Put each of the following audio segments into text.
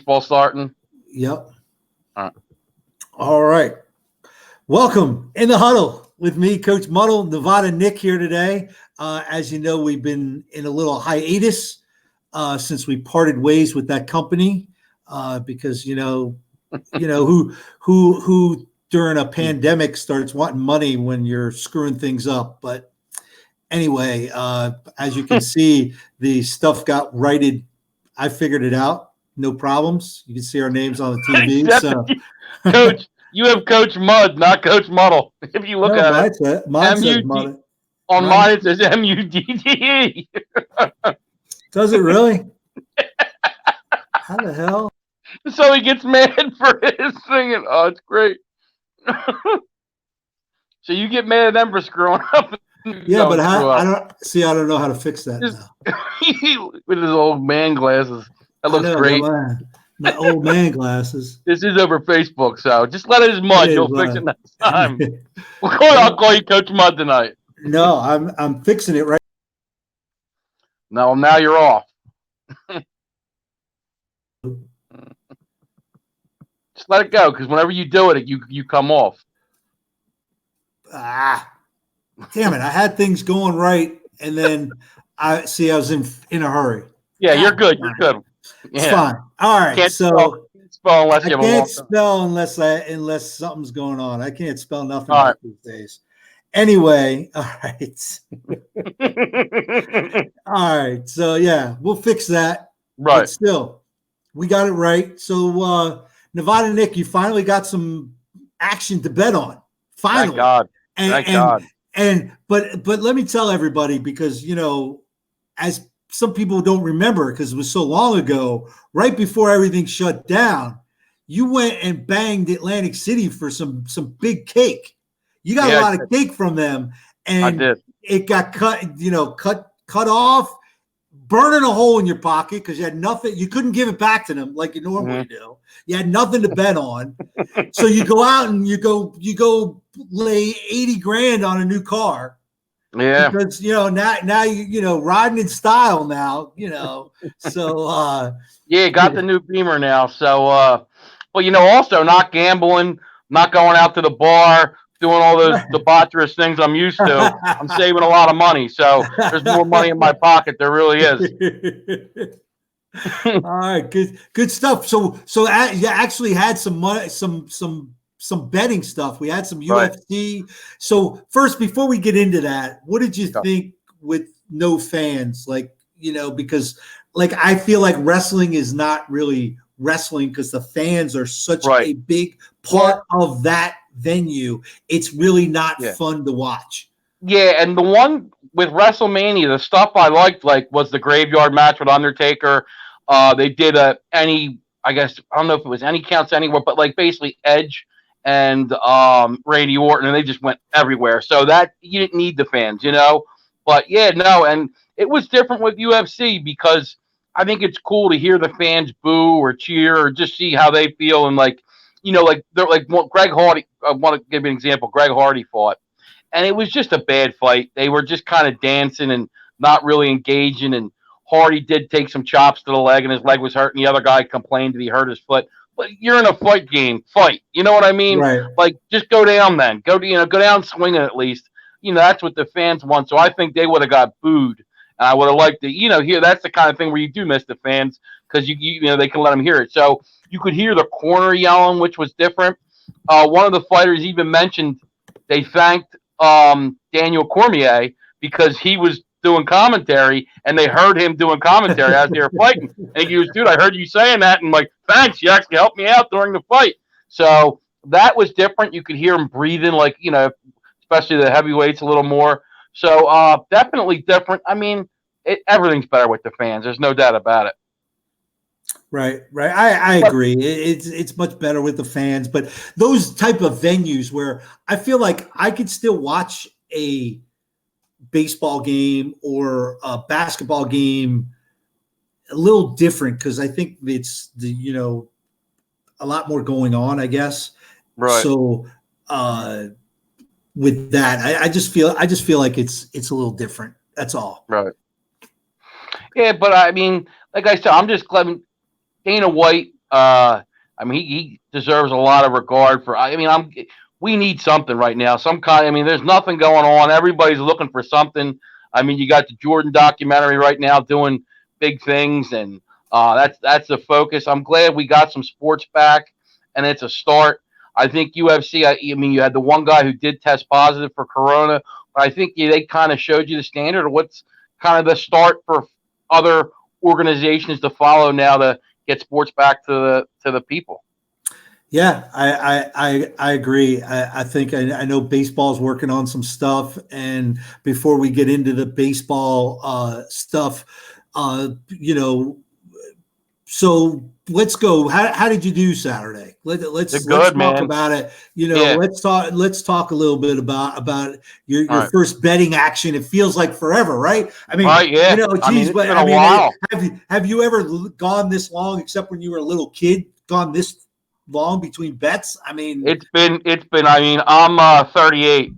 baseball starting. Yep. All right. Welcome in the huddle with me, Coach Muddle, Nevada Nick here today. As you know, we've been in a little hiatus since we parted ways with that company because who during a pandemic starts wanting money when you're screwing things up. But anyway, as you can see, the stuff got righted. I figured it out. No problems. You can see our names on the TV. So, Coach, you have Coach Mud, not Coach Muddle. If you look at it, mine says Muddle. On mine it says MUDDE. Does it really? How the hell? So he gets mad for his singing. Oh, it's great. So you get mad at them for screwing up. Yeah, but I don't know how to fix that now. With his old man glasses. That looks great. My old man glasses. This is over Facebook, so just let it as Mud. You'll fix it next time. I'll call you Coach Mud tonight. No, I'm fixing it right. No, now you're off. Just let it go, because whenever you do it, you come off. Damn it! I had things going right, and then I was in a hurry. Yeah, you're good. You're good. It's fine. All right. Can't spell unless you have I can't spell unless something's going on. I can't spell nothing these days. Anyway, all right. All right. So yeah, we'll fix that. Right. But still, we got it right. So Nevada Nick, you finally got some action to bet on. Finally. Thank God. Thank God. But let me tell everybody, because as some people don't remember because it was so long ago, right before everything shut down, you went and banged Atlantic City for some big cake. You got a lot of cake from them, and I did. It got cut off, burning a hole in your pocket because you had nothing. You couldn't give it back to them like you normally do. You had nothing to bet on. So you go out and you go lay $80,000 on a new car. Yeah. Because now you riding in style now, So yeah, got the new Beamer now. So but also not gambling, not going out to the bar, doing all those debaucherous things I'm used to. I'm saving a lot of money. So there's more money in my pocket. There really is. All right, good stuff. So you actually had some money, some betting stuff. We had some UFC. Right. So first, before we get into that, what did you think with no fans? Because I feel like wrestling is not really wrestling because the fans are such a big part of that venue. It's really not fun to watch. Yeah, and the one with WrestleMania, the stuff I liked was the graveyard match with Undertaker. They did I guess I don't know if it was any counts anywhere, but basically Edge and Randy Orton, and they just went everywhere. So that you didn't need the fans, But yeah, no, and it was different with UFC because I think it's cool to hear the fans boo or cheer or just see how they feel and they're Greg Hardy. I want to give you an example. Greg Hardy fought, and it was just a bad fight. They were just kind of dancing and not really engaging. And Hardy did take some chops to the leg, and his leg was hurt. And the other guy complained that he hurt his foot. But you're in a fight game. Fight. You know what I mean? Right. Just go down then. Go down swinging at least. That's what the fans want. So I think they would have got booed. And I would have liked to, hear. That's the kind of thing where you do miss the fans because they can let them hear it. So you could hear the corner yelling, which was different. One of the fighters even mentioned they thanked Daniel Cormier because he was doing commentary and they heard him doing commentary as they were fighting. And he goes, dude, I heard you saying that. And thanks, you actually helped me out during the fight. So that was different. You could hear him breathing especially the heavyweights a little more. So definitely different. I mean, everything's better with the fans. There's no doubt about it. Right. I agree. It's much better with the fans, but those type of venues where I feel like I could still watch a baseball game or a basketball game a little different because I think it's a lot more going on, I guess. Right. So with that, I just feel like it's a little different. That's all. Right. Yeah, but I mean, like I said, I'm just glad Dana White I mean, he deserves a lot of regard for. I mean, we need something right now. Some kind. I mean, there's nothing going on. Everybody's looking for something. I mean, you got the Jordan documentary right now doing big things, and that's the focus. I'm glad we got some sports back, and it's a start. I think UFC. I mean, you had the one guy who did test positive for Corona, but I think they kind of showed you the standard of what's kind of the start for other organizations to follow now to get sports back to the people. Yeah, I agree. I think I know baseball's working on some stuff, and before we get into the baseball stuff, so let's go. How did you do Saturday? Let's talk about it. Let's talk a little bit about your right. first betting action. It feels like forever, right? I mean, right, yeah. Geez, but I mean, have you ever gone this long, except when you were a little kid, gone this long between bets? I mean, it's been. I mean, I'm 38,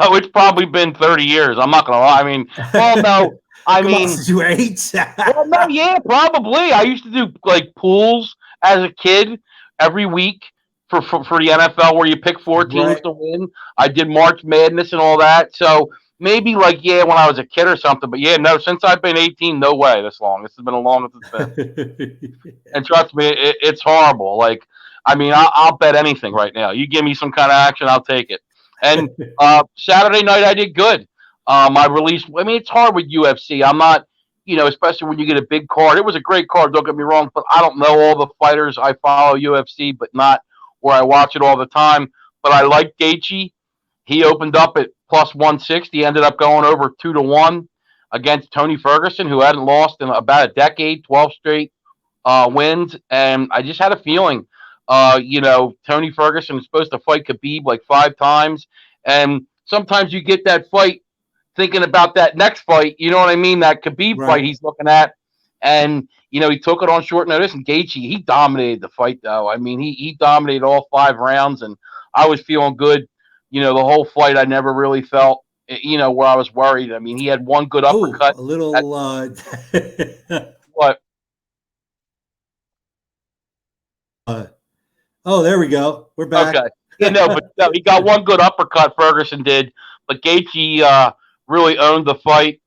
so it's probably been 30 years. I'm not gonna lie. I mean, well, no. I mean, since you were 8. Well, no, yeah, probably. I used to do like pools as a kid every week for the NFL, where you pick 4 teams to win. I did March Madness and all that. So maybe when I was a kid or something. But yeah, no, since I've been 18, no way this long. This has been the longest it's been. And trust me, it's horrible. Like, I mean, I'll bet anything right now. You give me some kind of action, I'll take it. And Saturday night, I did good. I released. I mean, it's hard with UFC. I'm not, especially when you get a big card. It was a great card. Don't get me wrong, but I don't know all the fighters. I follow UFC, but not where I watch it all the time. But I like Gaethje. He opened up at plus 160. Ended up going over 2-1 against Tony Ferguson, who hadn't lost in about a decade, 12 straight wins. And I just had a feeling, Tony Ferguson is supposed to fight Khabib like 5 times, and sometimes you get that fight thinking about that next fight, you know what I mean? That Khabib fight he's looking at. And, he took it on short notice. And Gaethje, he dominated the fight, though. I mean, he dominated all 5 rounds. And I was feeling good, the whole fight. I never really felt, where I was worried. I mean, he had one good uppercut. A little. What? There we go. We're back. Okay. But no, he got one good uppercut, Ferguson did. But Gaethje really owned the fight.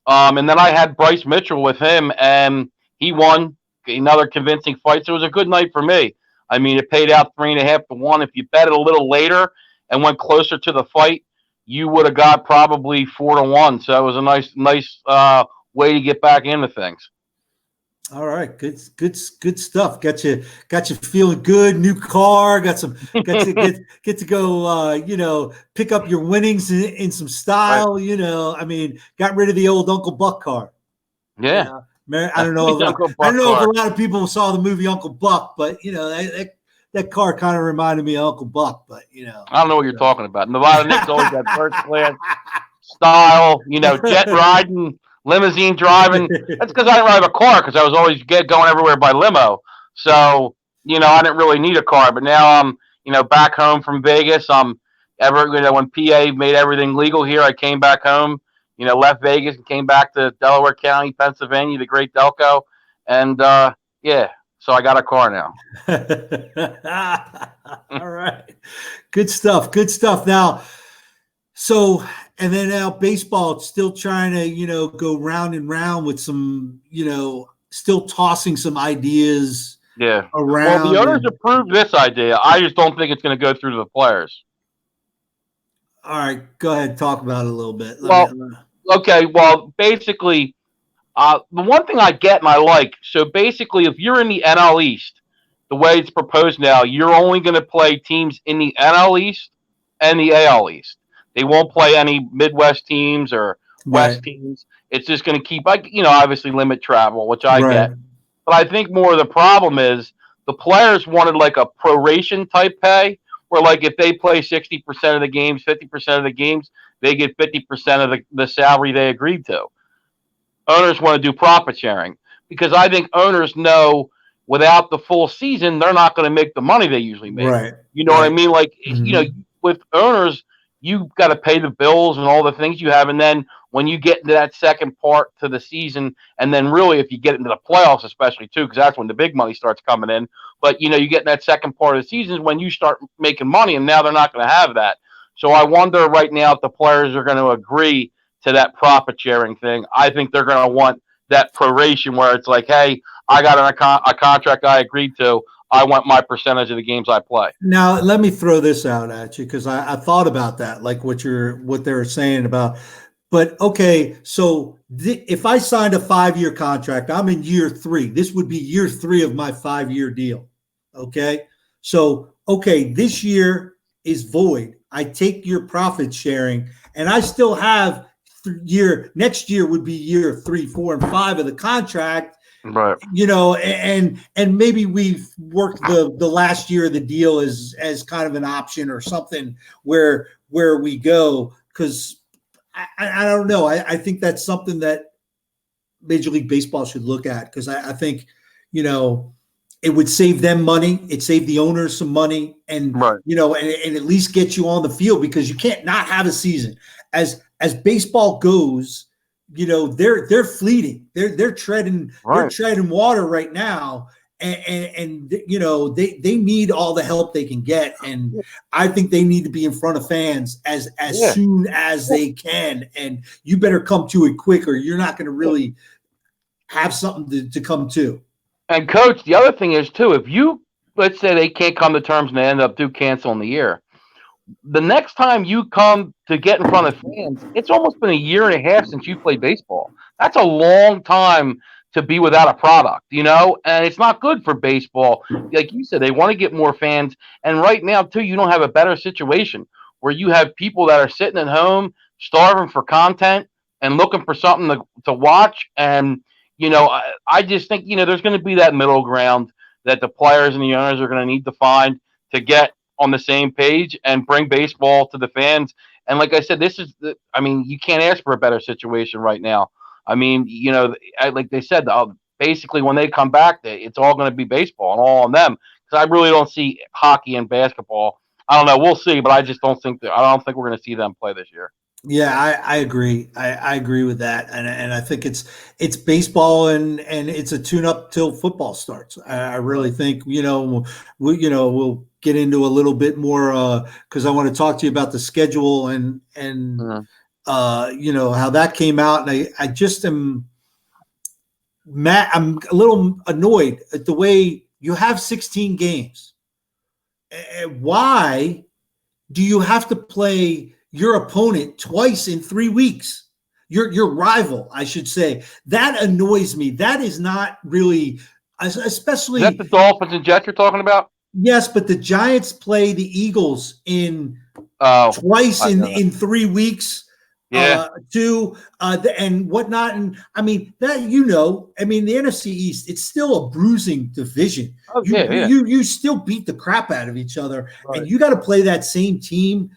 And then I had Bryce Mitchell with him, and he won another convincing fight. So it was a good night for me. I mean, it paid out 3.5-1. If you bet it a little later and went closer to the fight, you would have got probably 4-1. So it was a nice way to get back into things. All right, good stuff. Got you feeling good. New car. Get to go. Pick up your winnings in some style. Right. I mean, got rid of the old Uncle Buck car. Yeah. I don't know. I don't know if a lot of people saw the movie Uncle Buck, but that car kind of reminded me of Uncle Buck. But I don't know what you're talking about. Nevada Nick's always got first class style. Jet riding. Limousine driving. That's because I didn't really have a car, because I was always going everywhere by limo. So, I didn't really need a car. But now I'm, back home from Vegas. When PA made everything legal here, I came back home, left Vegas and came back to Delaware County, Pennsylvania, the great Delco. And, so I got a car now. All right. Good stuff. Now, so, and then now baseball, still trying to, go round and round with some, still tossing some ideas around. Well, the owners approved this idea. I just don't think it's going to go through to the players. All right. Go ahead. Talk about it a little bit. Okay. Well, basically, the one thing I get and I like, so basically, if you're in the NL East, the way it's proposed now, you're only going to play teams in the NL East and the AL East. They won't play any Midwest teams or West teams. It's just going to keep, obviously limit travel, which I get. But I think more of the problem is the players wanted like a proration type pay, where like if they play 60% of the games, 50% of the games, they get 50% of the salary they agreed to. Owners want to do profit sharing, because I think owners know without the full season, they're not going to make the money they usually make. Right. You know what I mean? Like, with owners, you got to pay the bills and all the things you have. And then when you get into that second part to the season, and then really if you get into the playoffs, especially too, because that's when the big money starts coming in. But you get in that second part of the season when you start making money, and now they're not going to have that. So I wonder right now if the players are going to agree to that profit sharing thing. I think they're going to want that proration where it's like, hey, I got a contract I agreed to. I want my percentage of the games I play. Now, let me throw this out at you because I thought about that, like what they're saying about. But okay, so if I signed a 5-year contract, I'm in year 3. This would be year 3 of my 5-year deal. Okay, so okay, this year is void. I take your profit sharing, and I still have next year would be year 3, 4, and 5 of the contract. Right. And maybe we've worked the last year of the deal as kind of an option or something where we go, because I don't know. I think that's something that Major League Baseball should look at, because I think, it would save them money. It saved the owners some money, and right. And at least get you on the field, because you can't not have a season. As baseball goes, they're fleeting. They're treading water right now, and they need all the help they can get, and I think they need to be in front of fans as soon as they can, and you better come to it quick, or you're not going to really have something to come to. And Coach, the other thing is too, if let's say they can't come to terms and they end up canceling the year, the next time you come to get in front of fans, it's almost been a year and a half since you played baseball. That's a long time to be without a product, and it's not good for baseball. Like you said, they want to get more fans. And right now, too, you don't have a better situation where you have people that are sitting at home starving for content and looking for something to watch. And, I just think, there's going to be that middle ground that the players and the owners are going to need to find to get on the same page and bring baseball to the fans. And like I said, you can't ask for a better situation right now. I mean, like they said, basically when they come back, it's all going to be baseball and all on them. Because I really don't see hockey and basketball. I don't know. We'll see, but I just don't think we're going to see them play this year. Yeah, I agree. I agree with that, and I think it's baseball, and it's a tune-up till football starts. I really think we'll get into a little bit more because I want to talk to you about the schedule and how that came out, and I just am mad. I'm a little annoyed at the way you have 16 games. Why do you have to play your opponent twice in 3 weeks? Your rival, I should say. That annoys me. That is not really, especially. Is that the Dolphins and Jets you're talking about? Yes, but the Giants play the Eagles twice in 3 weeks. Yeah. And whatnot. And I mean, the NFC East, it's still a bruising division. Oh, you still beat the crap out of each other, right. And you got to play that same team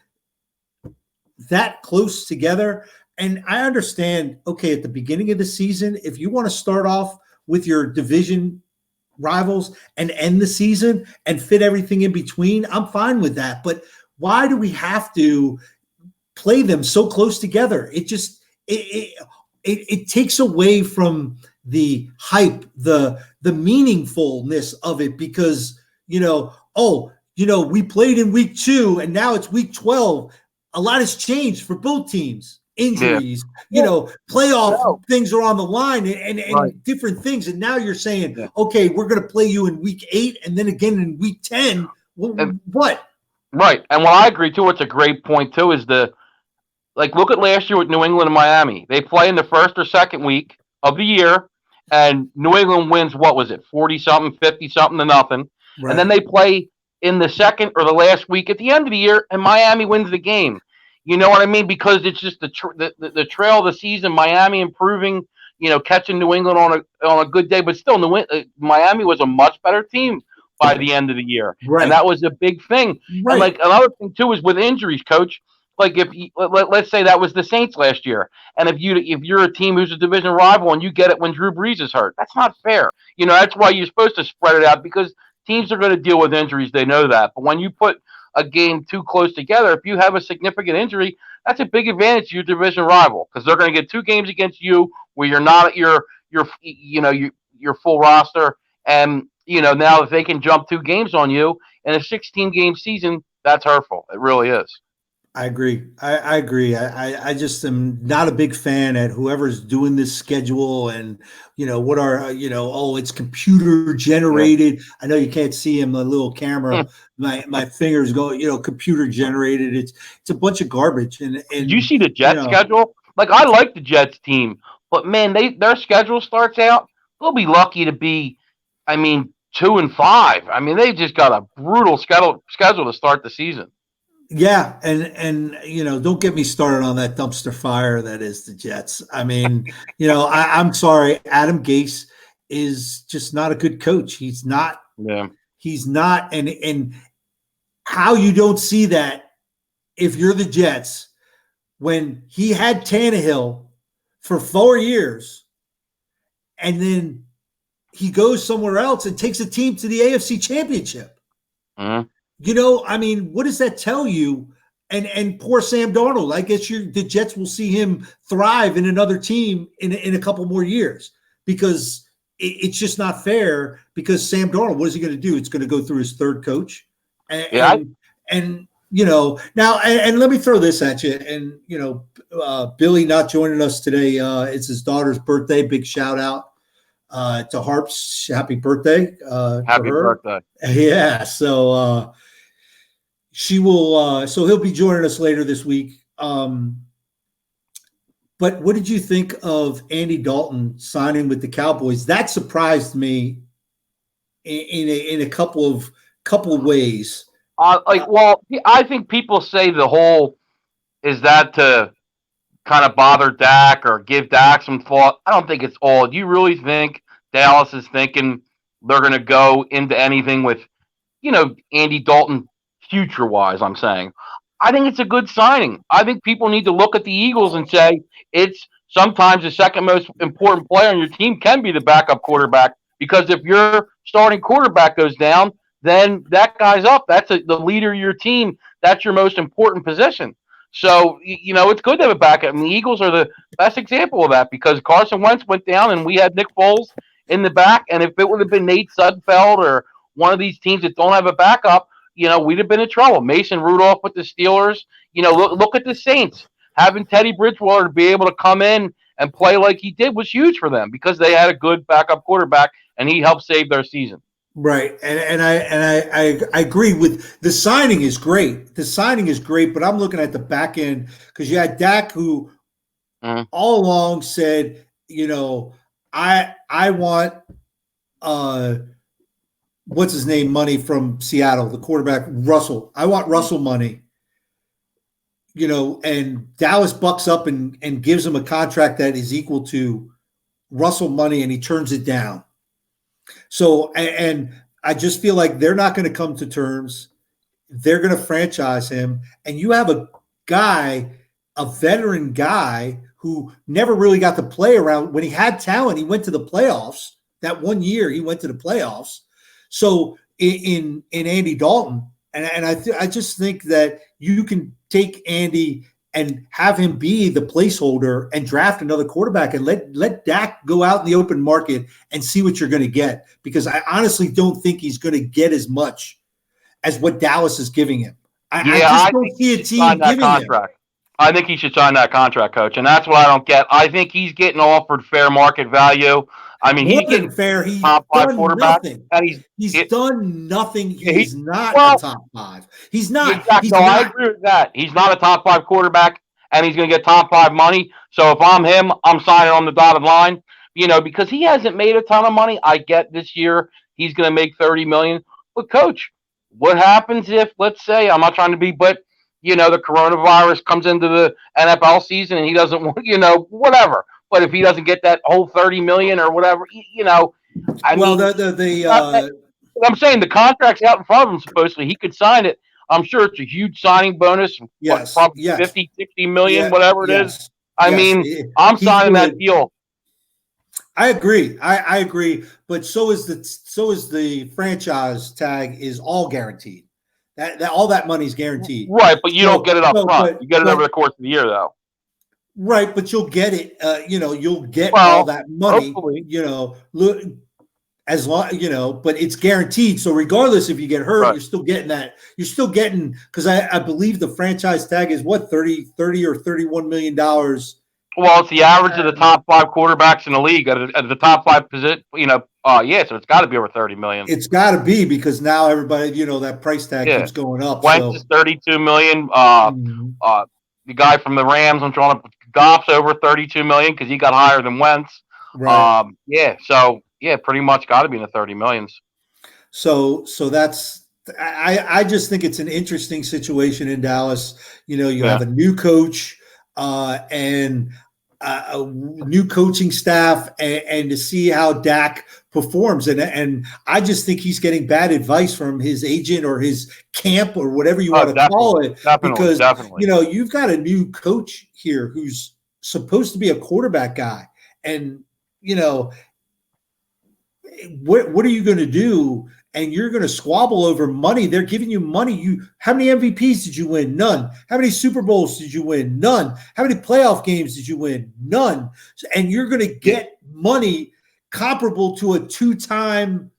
that close together. And I understand, okay, at the beginning of the season, if you want to start off with your division rivals and end the season and fit everything in between, I'm fine with that. But why do we have to play them so close together? It just it takes away from the hype, the meaningfulness of it, because we played in week 2 and now it's week 12. A lot has changed for both teams. Injuries, playoff things are on the line, and right. Different things. And now you're saying, okay, we're going to play you in week 8 and then again in week 10. What? Right. And what I agree too, what's a great point too, is look at last year with New England and Miami. They play in the first or second week of the year, and New England wins, 40-something, 50-something to nothing. Right. And then they play in the second or the last week at the end of the year, and Miami wins the game. You know what I mean? Because it's just the trail of the season. Miami improving, catching New England on a good day, but still, Miami was a much better team by the end of the year, right. And that was a big thing. Right. And another thing too is with injuries, Coach. Like let's say that was the Saints last year, and if you're a team who's a division rival and you get it when Drew Brees is hurt, that's not fair. That's why you're supposed to spread it out, because teams are going to deal with injuries. They know that. But when you put a game too close together. If you have a significant injury, that's a big advantage to your division rival because they're going to get 2 games against you where you're not at your full roster, and now if they can jump 2 games on you in a 16-game season, that's hurtful. It really is. I agree. I agree. I just am not a big fan at whoever's doing this schedule and, what are, it's computer generated. Yeah. I know you can't see him, the little camera. My fingers go, computer generated. It's a bunch of garbage. And did you see the Jets schedule? Like, I like the Jets team, but man, their schedule starts out, they'll be lucky to be, 2 and 5. They just got a brutal schedule to start the season. Yeah, and don't get me started on that dumpster fire that is the Jets. I'm sorry, Adam Gase is just not a good coach. He's not. Yeah. He's not, and how you don't see that if you're the Jets when he had Tannehill for 4 years, and then he goes somewhere else and takes a team to the AFC Championship. Mm-hmm. What does that tell you? And poor Sam Darnold. I guess the Jets will see him thrive in another team in a couple more years because it's just not fair. Because Sam Darnold, what is he going to do? It's going to go through his 3rd coach. Now, and let me throw this at you. And Billy not joining us today. It's his daughter's birthday. Big shout out to Harps. Happy birthday! Happy birthday! Yeah. So. She will, so he'll be joining us later this week. But what did you think of Andy Dalton signing with the Cowboys? That surprised me in a couple of ways. I think people say the whole is that to kind of bother Dak or give Dak some thought. I don't think it's all. Do you really think Dallas is thinking they're going to go into anything with, Andy Dalton? Future-wise, I'm saying. I think it's a good signing. I think people need to look at the Eagles and say it's sometimes the second most important player on your team can be the backup quarterback because if your starting quarterback goes down, then that guy's up. That's the leader of your team. That's your most important position. So, it's good to have a backup. And the Eagles are the best example of that because Carson Wentz went down and we had Nick Foles in the back. And if it would have been Nate Sudfeld or one of these teams that don't have a backup, we'd have been in trouble. Mason Rudolph with the Steelers. Look at the Saints. Having Teddy Bridgewater to be able to come in and play like he did was huge for them because they had a good backup quarterback and he helped save their season. Right, and I agree with the signing is great. The signing is great, but I'm looking at the back end because you had Dak who all along said, I want what's his name money from Seattle, the quarterback, Russell. I want Russell money. And Dallas bucks up and gives him a contract that is equal to Russell money, and he turns it down. So, and I just feel like they're not going to come to terms. They're going to franchise him. And you have a veteran guy who never really got to play around. When he had talent, he went to the playoffs. That 1 year he went to the playoffs. So in Andy Dalton, and I just think that you can take Andy and have him be the placeholder and draft another quarterback and let Dak go out in the open market and see what you're going to get. Because I honestly don't think he's going to get as much as what Dallas is giving him. I just don't see a team giving contract. I think he should sign that contract, Coach, and that's what I don't get. I think he's getting offered fair market value. He's getting fair. He's top 5 quarterback, nothing. And he's done nothing. He's not a top 5. He's not. Exactly. I agree with that. He's not a top 5 quarterback, and he's going to get top 5 money. So if I'm him, I'm signing on the dotted line. Because he hasn't made a ton of money. I get this year he's going to make $30 million. But Coach, what happens if, let's say, I'm not trying to be, but the coronavirus comes into the NFL season and he doesn't want, whatever. But if he doesn't get that whole $30 million or whatever, I'm saying the contract's out in front of him. Supposedly, he could sign it. I'm sure it's a huge signing bonus. Yes, probably 50, 60 million, whatever it is. I'm signing that deal. I agree. I agree. But so is the franchise tag is all guaranteed. That all that money's guaranteed. Right, but you don't get it up front. But, you get it over the course of the year, though. Right, but you'll get it. You'll get Well, all that money. hopefully. As long but it's guaranteed. So regardless if you get hurt, Right. you're still getting that. You're still getting, because I believe the franchise tag is what, 30 or $31 million. Well, it's the average of the top 5 quarterbacks in the league at the top 5 position. So it's got to be over $30 million. It's got to be, because now everybody, that price tag keeps going up. Wentz is $32 million. The guy from the Rams, I'm trying to Goff's over $32 million because he got higher than Wentz. Right. Pretty much got to be in the 30 millions. So that's, I just think it's an interesting situation in Dallas. You have a new coach and a new coaching staff, and to see how Dak performs. And I just think he's getting bad advice from his agent or his camp or whatever you want to call it. Because, you've got a new coach here who's supposed to be a quarterback guy. And, what are you going to do? And you're going to squabble over money. They're giving you money. How many MVPs did you win? None. How many Super Bowls did you win? None. How many playoff games did you win? None. And you're going to get money comparable to a 2-time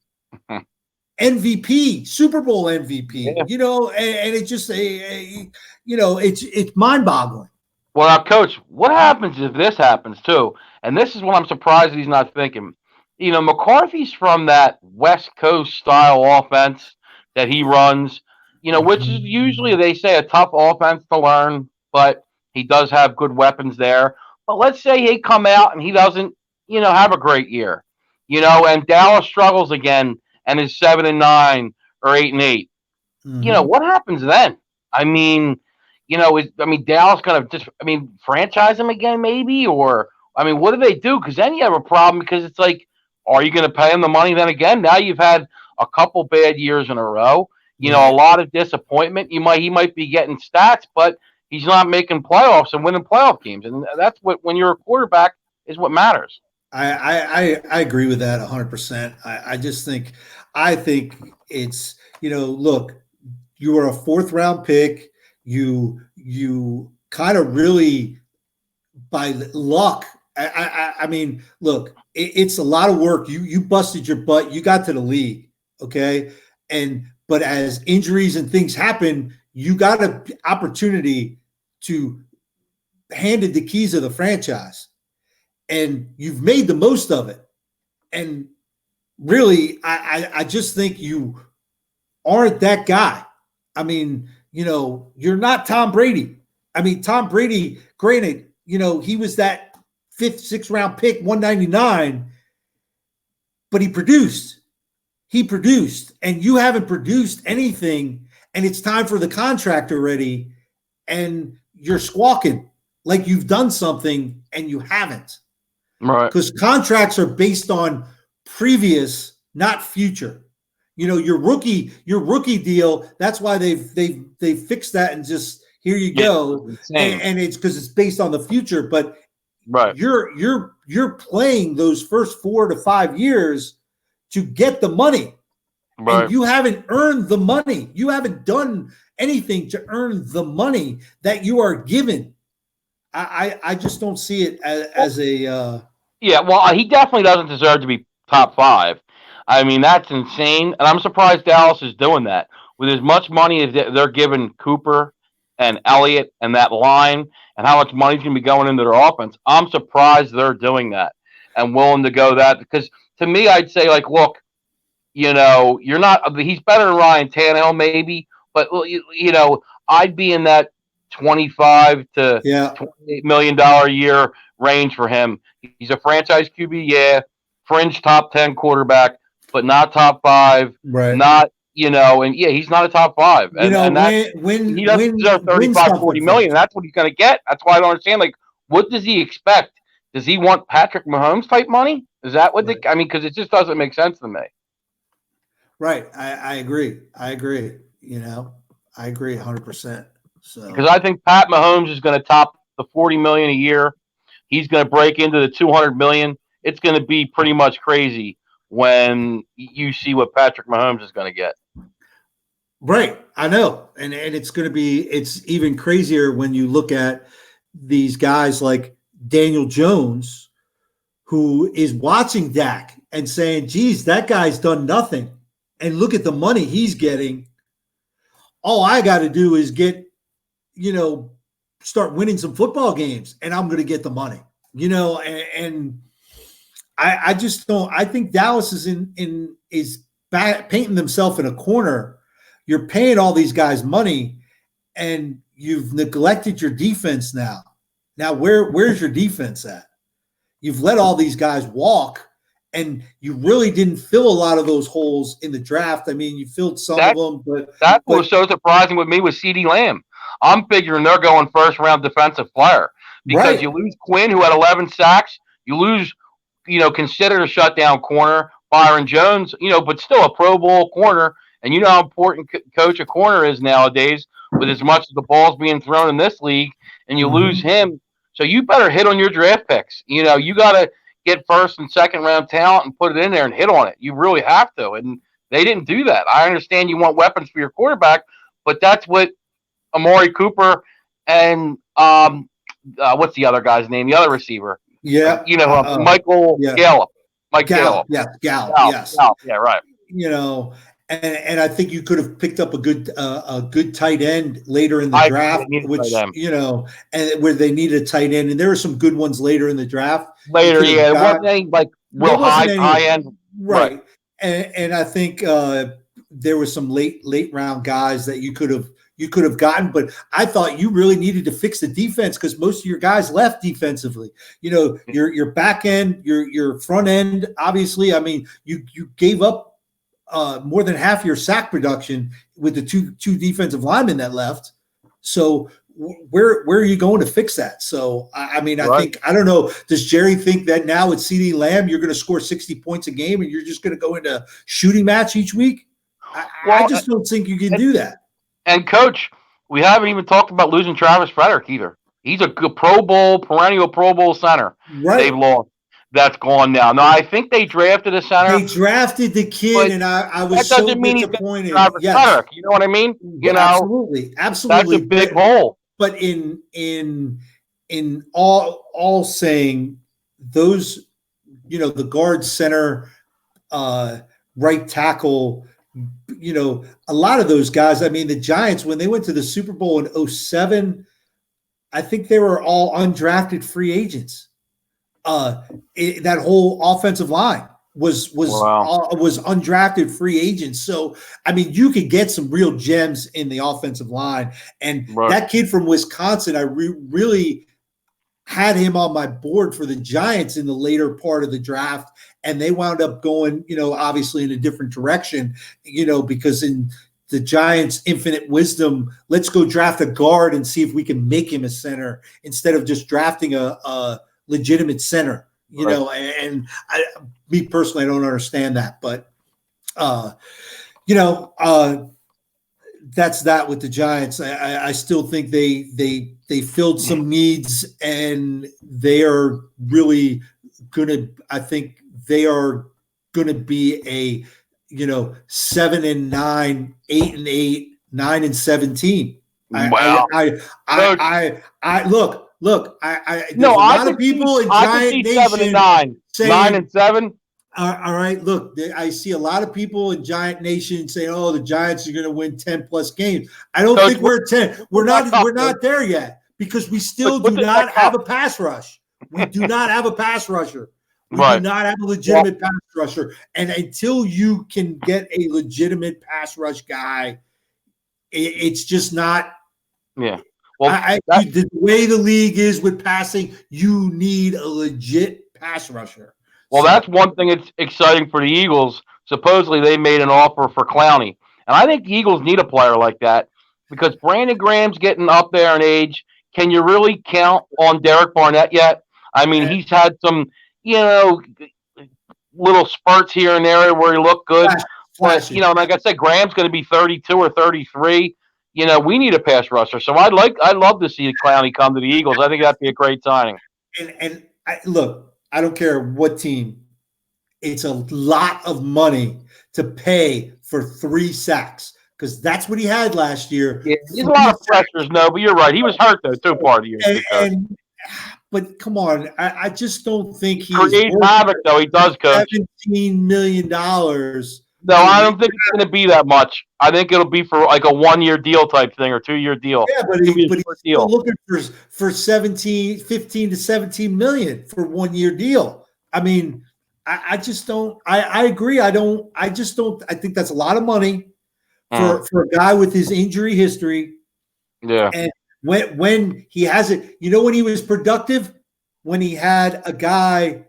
MVP, Super Bowl MVP. And it's just it's mind-boggling. Well, now, Coach, what happens if this happens too? And this is what I'm surprised he's not thinking. McCarthy's from that West Coast style offense that he runs, which is usually, they say, a tough offense to learn, but he does have good weapons there. But let's say he come out and he doesn't, have a great year, and Dallas struggles again and is 7-9 or 8-8. What happens then? I mean, Dallas going to just, franchise him again maybe? Or, what do they do? Because then you have a problem, because it's like, are you going to pay him the money then again? Now you've had a couple bad years in a row. A lot of disappointment. He might be getting stats, but he's not making playoffs and winning playoff games. And that's when you're a quarterback, is what matters. I agree with that 100%. I think it's, look, you were a 4th round pick. You kind of really, by luck, look, it's a lot of work. You busted your butt. You got to the league, okay? But as injuries and things happen, you got an opportunity to handed the keys of the franchise, and you've made the most of it. And really, I just think you aren't that guy. You're not Tom Brady. Tom Brady, granted, he was that 5th, 6th round pick, 199, but he produced, and you haven't produced anything, and it's time for the contract already, and you're squawking like you've done something, and you haven't. Right. Because contracts are based on previous, not future. Your rookie deal, that's why they've fixed that, and just, here you go. And it's because it's based on the future, but right, you're playing those first 4 to 5 years to get the money. Right. And you haven't earned the money. You haven't done anything to earn the money that you are given. I just don't see it as a he definitely doesn't deserve to be top 5. That's insane, and I'm surprised Dallas is doing that with as much money as they're giving Cooper and Elliott and that line, and how much money's going to be going into their offense. I'm surprised they're doing that and willing to go that, because to me, I'd say, like, look, you're not, he's better than Ryan Tannehill maybe, but, I'd be in that $25 to $28 million a year range for him. He's a franchise QB, fringe top 10 quarterback, but not top 5, right? Not, and he's not a top 5. And when he doesn't deserve 35, 40 million, and that's what he's going to get. That's why I don't understand. Like, what does he expect? Does he want Patrick Mahomes type money? Is that what because it just doesn't make sense to me. Right. I agree. I agree 100%. So, because I think Pat Mahomes is going to top the 40 million a year. He's going to break into the 200 million. It's going to be pretty much crazy when you see what Patrick Mahomes is going to get. Right. I know. And it's going to be, it's even crazier when you look at these guys like Daniel Jones, who is watching Dak and saying, geez, that guy's done nothing. And look at the money he's getting. All I got to do is get, start winning some football games and I'm going to get the money, and I just don't, I think Dallas is painting themselves in a corner. You're paying all these guys money and you've neglected your defense now. Now, where's your defense at? You've let all these guys walk, and you really didn't fill a lot of those holes in the draft. I mean, you filled some of them, but that's what was so surprising with me with CeeDee Lamb. I'm figuring they're going first round defensive player because you lose Quinn, who had 11 sacks. You lose, considered a shutdown corner, Byron Jones, but still a Pro Bowl corner. And you know how important coach a corner is nowadays with as much as the ball's being thrown in this league, and you lose him. So you better hit on your draft picks. You got to get first and second round talent and put it in there and hit on it. You really have to. And they didn't do that. I understand you want weapons for your quarterback, but that's what Amari Cooper and what's the other guy's name? The other receiver. Yeah. Michael Gallup. Gallup. Yeah, Gallup. Yes. Gallup. Yeah, right. And I think you could have picked up a good tight end later in the draft, which and where they needed a tight end, and there were some good ones later in the draft. Later, yeah, it wasn't any like real high end, right? And I think there were some late round guys that you could have gotten, but I thought you really needed to fix the defense because most of your guys left defensively. Your back end, your front end, obviously. I mean, you gave up more than half your sack production with the two defensive linemen that left. So where are you going to fix that? So, I think, I don't know. Does Jerry think that now with CeeDee Lamb, you're going to score 60 points a game and you're just going to go into shooting match each week? I just don't think you can do that. And coach, we haven't even talked about losing Travis Frederick either. He's a good perennial Pro Bowl center. Right. They've lost. That's gone now. No, I think they drafted a center. They drafted the kid, and I was so disappointed. Frederick, you know what I mean? Absolutely. That's a big hole. But in all saying, those, the guard, center, right tackle, a lot of those guys. I mean, the Giants, when they went to the Super Bowl in 2007, I think they were all undrafted free agents. That whole offensive line was undrafted free agents. So, I mean, you could get some real gems in the offensive line. And that kid from Wisconsin, I really had him on my board for the Giants in the later part of the draft. And they wound up going, obviously in a different direction, because in the Giants' infinite wisdom, let's go draft a guard and see if we can make him a center instead of just drafting a legitimate center, and me personally, I don't understand that, but that's that with the Giants. I still think they filled some needs, and they are really gonna. I think they are gonna be a 7-9, 8-8, 9-17. Wow. I look. There's a lot of people in Giant Nation 7-9, saying 9-7. All right, look, I see a lot of people in Giant Nation saying, "Oh, the Giants are going to win 10 plus games." I don't think we're at 10. We're not there yet because we still do not have a pass rush. We do not have a pass rusher. We do not have a legitimate pass rusher, and until you can get a legitimate pass rush guy, it's just not. Yeah. Well, the way the league is with passing, you need a legit pass rusher. Well, that's one thing that's exciting for the Eagles. Supposedly, they made an offer for Clowney. And I think the Eagles need a player like that because Brandon Graham's getting up there in age. Can you really count on Derek Barnett yet? I mean, he's had some, little spurts here and there where he looked good. But, like I said, Graham's going to be 32 or 33. We need a pass rusher. So I'd love to see Clowney come to the Eagles. I think that'd be a great signing. And look, I don't care what team. It's a lot of money to pay for 3 sacks. because that's what he had last year. Yeah, there's a lot of pressures, no, but you're right. He was hurt though, too, part of the year. But come on, I just don't think he's creates havoc though. He does, Coach. $17 million. No, I don't think it's going to be that much. I think it'll be for like a 1-year deal type thing or 2-year deal. Yeah, but he's still looking for 15 to 17 million for 1-year deal. I mean, I just don't. I agree. I just don't. I think that's a lot of money for a guy with his injury history. Yeah. And when he has it, when he was productive, when he had a guy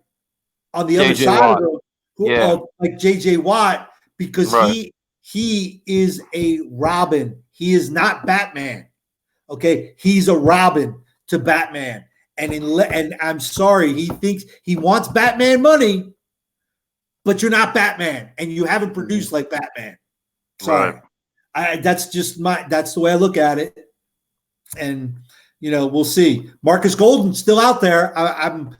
on the other side of him, like J.J. Watt. Because he is a Robin. He is not Batman. Okay, he's a Robin to Batman. And I'm sorry, he thinks he wants Batman money, but you're not Batman, and you haven't produced like Batman. Sorry, that's the way I look at it. And we'll see. Marcus Golden's still out there. I'm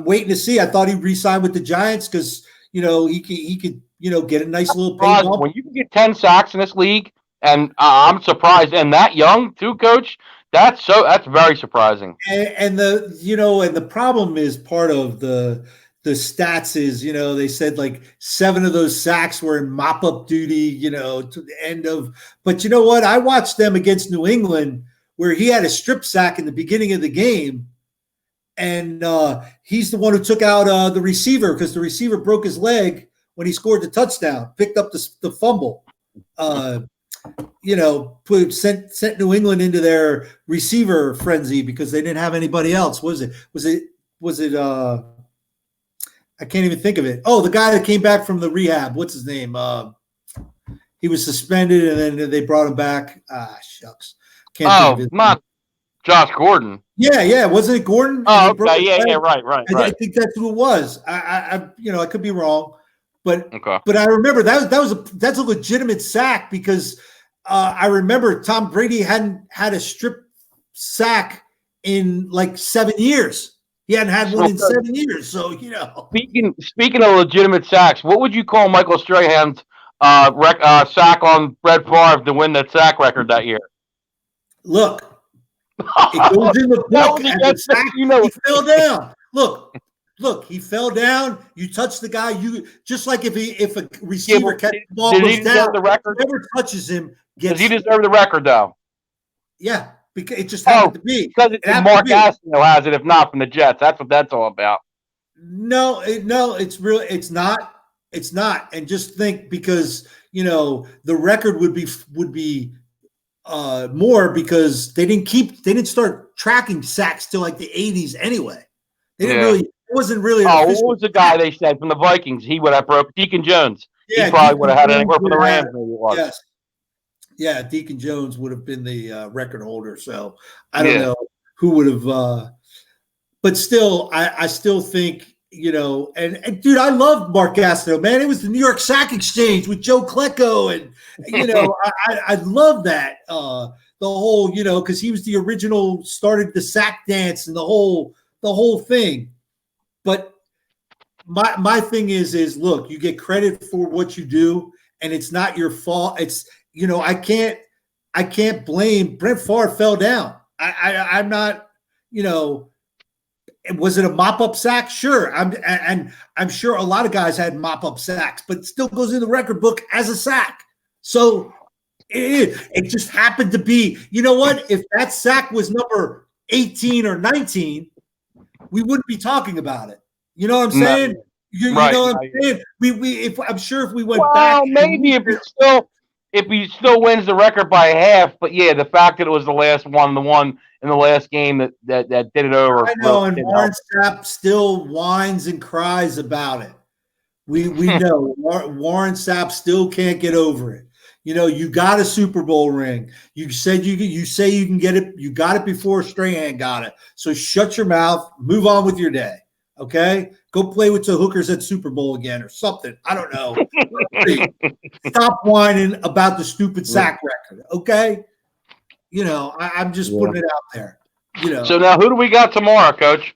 waiting to see. I thought he'd re-sign with the Giants because he could. Get a nice little pay bump. When you can get 10 sacks in this league, and I'm surprised, and that young too, Coach, that's very surprising. And the problem is part of the stats is, they said like 7 of those sacks were in mop-up duty, to the end of. But you know what? I watched them against New England where he had a strip sack in the beginning of the game, and he's the one who took out the receiver because the receiver broke his leg when he scored the touchdown, picked up the fumble, sent New England into their receiver frenzy because they didn't have anybody else. Was it? I can't even think of it. Oh, the guy that came back from the rehab. What's his name? He was suspended and then they brought him back. Shucks. Can't think of it. Not Josh Gordon. Yeah. Wasn't it Gordon? Oh, okay. Yeah. Right. I think that's who it was. I could be wrong. But I remember that's a legitimate sack because I remember Tom Brady hadn't had a strip sack in like 7 years. He hadn't had one in 7 years. So Speaking of legitimate sacks, what would you call Michael Strahan's sack on Brett Favre to win that sack record that year? Look, it goes in the book. He fell down. Look, he fell down. You touch the guy. You just like if a receiver catches the ball goes down. Whoever touches him gets. Does he deserve the record though? Yeah, because it just happened to be. Because Mark Gastineau has it. If not from the Jets, that's what that's all about. No, it's real. It's not. It's not. And just think because the record would be more because they didn't start tracking sacks till like the 80s anyway. They didn't really. It wasn't really. What was the guy they said from the Vikings? He would have broke Deacon Jones. Yeah, he probably would have had anywhere from the Rams. Maybe it was. Yes. Yeah, Deacon Jones would have been the record holder. So I don't know who would have. But still, I still think and dude, I loved Mark Gastineau, man. It was the New York Sack Exchange with Joe Klecko, and I love that the whole because he was the original, started the sack dance and the whole thing. But my thing is look, you get credit for what you do, and it's not your fault. It's I can't blame Brett Favre fell down. I'm not was it a mop-up sack? Sure. I'm sure a lot of guys had mop-up sacks, but it still goes in the record book as a sack. So it just happened to be, what? If that sack was number 18 or 19, we wouldn't be talking about it. You know what I'm saying? You know what I'm saying? I'm sure if we went back. Well, maybe if he still wins the record by half, but yeah, the fact that it was the last one, the one in the last game that did it over. I know, and Warren Sapp still whines and cries about it. We know Warren Sapp still can't get over it. You got a Super Bowl ring. You said you say you can get it. You got it before Strahan got it. So shut your mouth. Move on with your day. Okay, go play with the hookers at Super Bowl again or something. I don't know. Stop whining about the stupid sack record. Okay, I'm just putting it out there. So now, who do we got tomorrow, Coach?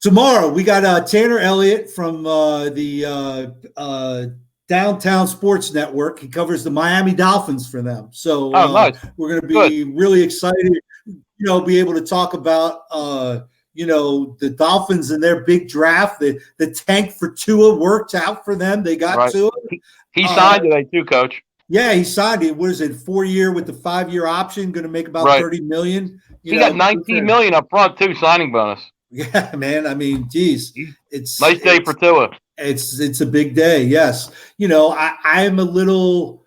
Tomorrow we got Tanner Elliott from the Downtown Sports Network. He covers the Miami Dolphins for them. So nice. We're going to be really excited, be able to talk about, the Dolphins and their big draft. The tank for Tua worked out for them. They got Tua. He signed today too, Coach. Yeah, he signed it. What is it? 4-year with the 5-year option, going to make about $30 million. He got $19 million up front too, signing bonus. Yeah, man. I mean, geez, it's nice day for Tua. It's a big day. Yes, I am a little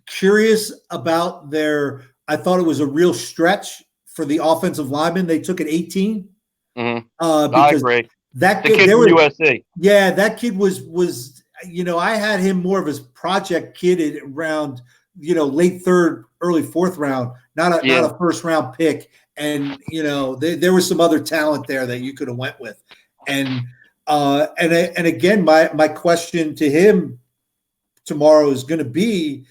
curious about their. I thought it was a real stretch for the offensive lineman. They took at 18. Mm-hmm. Because I agree. That kid from USC. Yeah, that kid was. I had him more of his project kid around, late 3rd, early 4th round, not a first round pick. And, there was some other talent there that you could have went with. And again, my question to him tomorrow is going to be,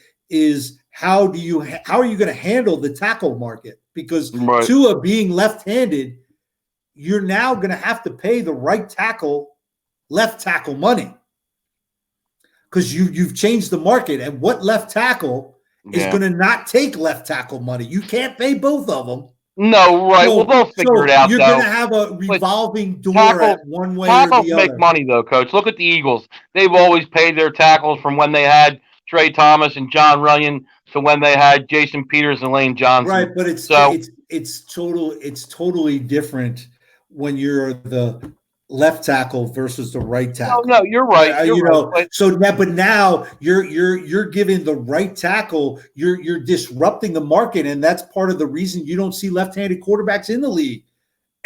how are you going to handle the tackle market? Because Tua being left-handed, you're now going to have to pay the right tackle, left tackle money. Because you've changed the market, and what left tackle is going to not take left tackle money? You can't pay both of them. No, right. Well, they'll figure it out. You're going to have a revolving door at one way or the other. Tackles make money, though, Coach. Look at the Eagles. They've always paid their tackles from when they had Trey Thomas and John Runyon to when they had Jason Peters and Lane Johnson. Right, but it's totally different when you're the left tackle versus the right tackle. No, you're right. But now you're giving the right tackle. You're disrupting the market, and that's part of the reason you don't see left-handed quarterbacks in the league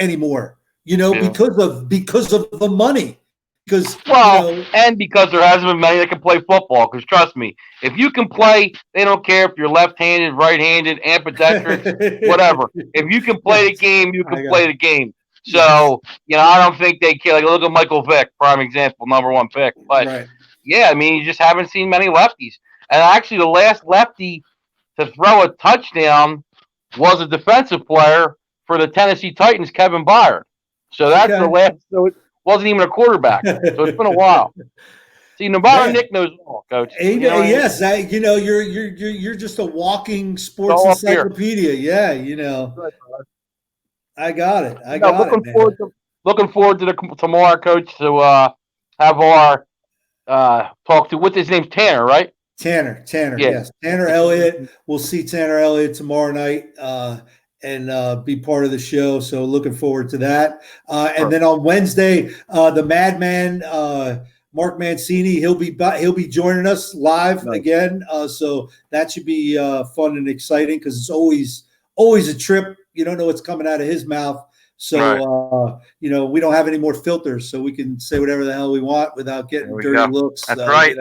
anymore. Because of the money. And because there hasn't been many that can play football. Because trust me, if you can play, they don't care if you're left-handed, right-handed, ambidextrous, whatever. If you can play the game, you can play the game. So, I don't think they care. Like, look at Michael Vick, prime example, #1 pick. But, you just haven't seen many lefties. And actually, the last lefty to throw a touchdown was a defensive player for the Tennessee Titans, Kevin Byard. So that's the last. So it wasn't even a quarterback. So it's been a while. See, Nick knows all, Coach. Yes, you're just a walking sports encyclopedia. Yeah, I got it. Looking forward to tomorrow, Coach, to have our talk to. What's his name? Tanner, right? Tanner. Yes. Tanner Elliott. We'll see Tanner Elliott tomorrow night and be part of the show. So looking forward to that. And then on Wednesday, the Madman Mark Mancini, he'll be joining us live again. So that should be fun and exciting because it's always a trip. You don't know what's coming out of his mouth. So, we don't have any more filters, so we can say whatever the hell we want without getting dirty looks. That's right.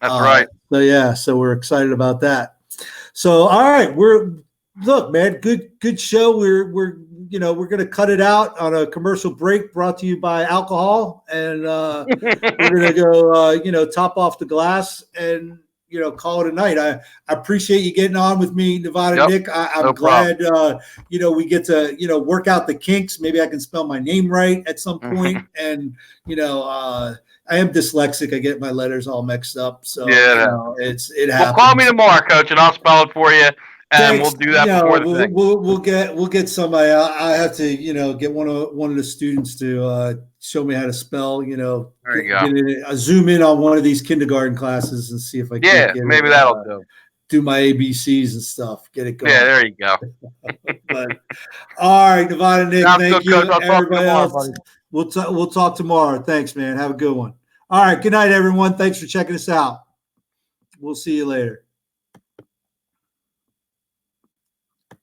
That's right. So we're excited about that. So, all right, look, man, good show. We're going to cut it out on a commercial break brought to you by alcohol. And we're going to go, top off the glass and, call it a night. I appreciate you getting on with me, Nevada Nick. I'm glad, we get to, work out the kinks. Maybe I can spell my name right at some point. And, I am dyslexic. I get my letters all mixed up. So, it happens. Well, call me tomorrow, Coach, and I'll spell it for you. And we'll do that before the thing. We'll get somebody. I have to, get one of the students to show me how to spell. There you go. Zoom in on one of these kindergarten classes and see if I can. Yeah, maybe that'll do. Do my ABCs and stuff. Get it going. Yeah, there you go. But, all right, Nevada Nick. Thank you, Coach. everybody else. We'll talk tomorrow. Thanks, man. Have a good one. All right. Good night, everyone. Thanks for checking us out. We'll see you later.